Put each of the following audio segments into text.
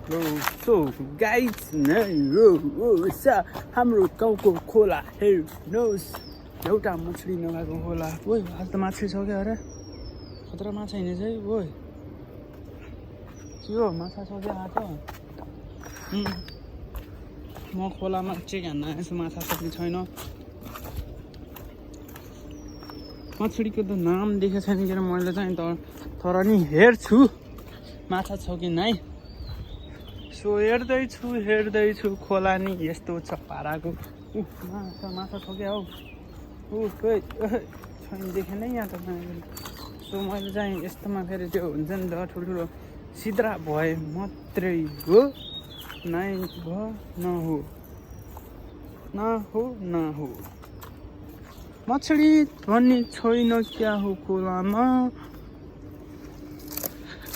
So guys, हाम्रो गाउँको खोला हेर्नुहोस् एउटा मछली नभएको खोला ओइ आज त माछा छ क्या अरे खतरा माछा हिँडेछ है ओइ के हो माछा छ क्या आज म खोलामा चेक हान्न आएछु माछा छ कि छैन मछलीको त नाम देखेको छैन कि मैले चाहिँ तर नि हेर्छु माछा छ कि नै सो हेर्दैछु खोला नि यस्तो छ पाराको माछा छ क्या हौ छैन देखेन यहाँ त सो मैले चाहिँ यस्तोमा फेरि त्यो हुन्छ नि त ठुल्ठुलो सिद्रा भए मात्रै हो नै भयो नहो मछली भन्ने छैन क्या हो खोलामा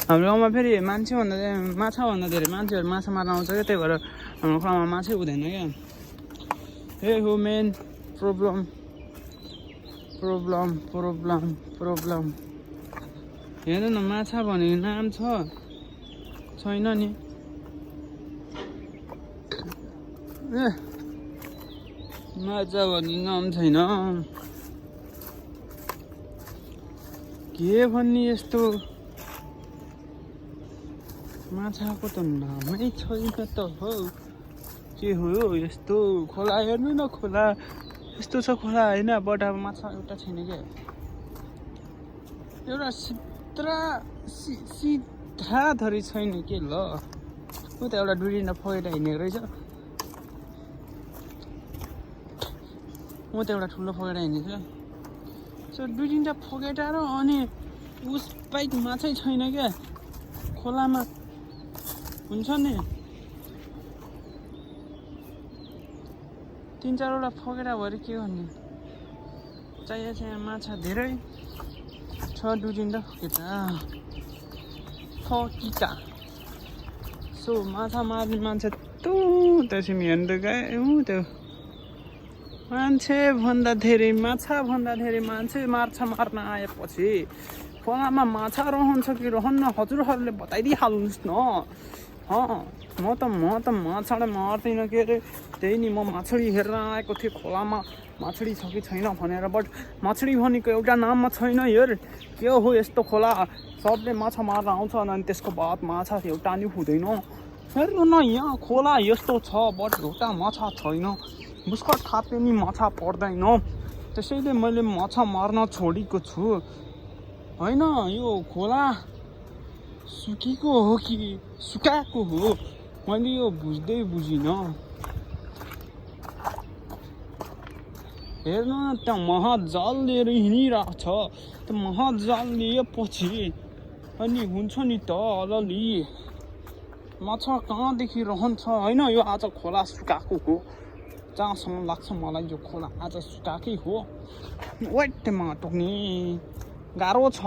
हाम्रो गाउँमा फेरि माछाभन्दा धेरै मान्छेहरू माछा मार्न आउँछ क्या त्यही भएर हाम्रो खोलामा माछै हुँदैन क्या हे हो मेन प्रब्लम हेर्नु न माछा भनेको नाम छैन नि माछा भन्ने नाम छैन के भन्ने यस्तो माछाको त नामै छैन त हो के हो यस्तो खोला हेर्नु न खोला यस्तो छ खोला होइन बट अब माछा एउटा छैन क्या एउटा सिधा धरी छैन के ल ऊ त एउटा डुरिना फगेर हिँडेको रहेछ म त एउटा ठुलो फगेर हिँडेको छ सो डुरिना फगेटा र अनि उस बाइक माछै छैन क्या खोलामा हुन्छ नि 3-4वटा फगेरा भएर के गर्ने चाहिए माछा धेरै छ डुरिँदा फकिटा सो माछा मार्ने मान्छे त्यसरी हेर्नु त गयो त्यो मान्छे भन्दा धेरै माछा भन्दा धेरै मान्छे मार्न आएपछि खोलामा माछा रहन्छ कि रहन्न हजुरहरूले बताइदिइहाल्नुहोस् न म त माछालाई मार्दिनँ के अरे त्यही नि म माछडी हेर्न आएको थिएँ खोलामा माछडी छ कि छैन भनेर बट माछडी भनेको एउटा नाममा छैन हेर के हो यस्तो खोला सबले माछा मार्न आउँछ अनि त्यसको बाद माछा एउटा नि हुँदैन हेर्नु न यहाँ खोला यस्तो छ बट एउटा माछा छैन बुस्कट थाप्ने नि माछा पर्दैन त्यसैले मैले माछा मार्न छोडेको छु होइन यो खोला सुकेको हो कि सुकाएको हो मैले यो बुझिनँ हेर्नु न त्यहाँ महाजाल लिएर हिँडिरहेको छ त्यो महाजाल लिएपछि अनि हुन्छ नि त अलि माछा कहाँदेखि रहन्छ होइन यो आज खोला सुकाएको हो जहाँसम्म लाग्छ मलाई यो खोला आज सुकाएकै हो वेटमा टोक्ने गाह्रो छ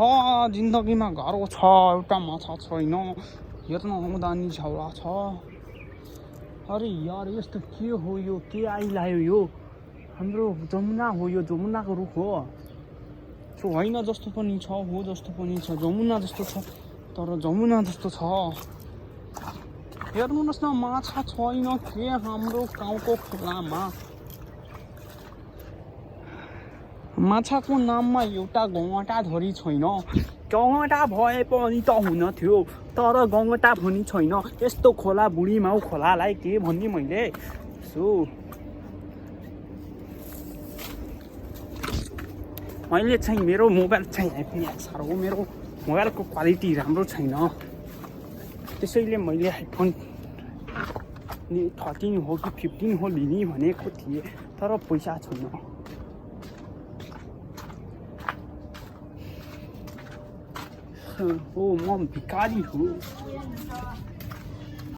जिन्दगीमा गाह्रो छ एउटा माछा छैन हेर्न आउँदा नि झौला छ अरे यार यस्तो के हो यो के आइलायो यो हाम्रो जमुना हो यो जमुनाको रुख हो सो होइन जस्तो पनि छ हो जस्तो पनि छ जमुना जस्तो छ तर जमुना जस्तो छ हेर्नुहोस् न माछा छैन के हाम्रो गाउँको खोलामा माछाको नाममा एउटा गौँटा धरी छैन गौँटा भए पनि त हुन थियो तर गौँटा पनि छैन यस्तो खोला बुढीमाउ खोलालाई के भन्ने मैले सो मैले चाहिँ मेरो मोबाइल चाहिँ आइफोन साह्रो मेरो मोबाइलको क्वालिटी राम्रो छैन त्यसैले मैले आइफोन 13 हो कि 15 हो लिने भनेको थिएँ तर पैसा छैन ओ म भिखारी हो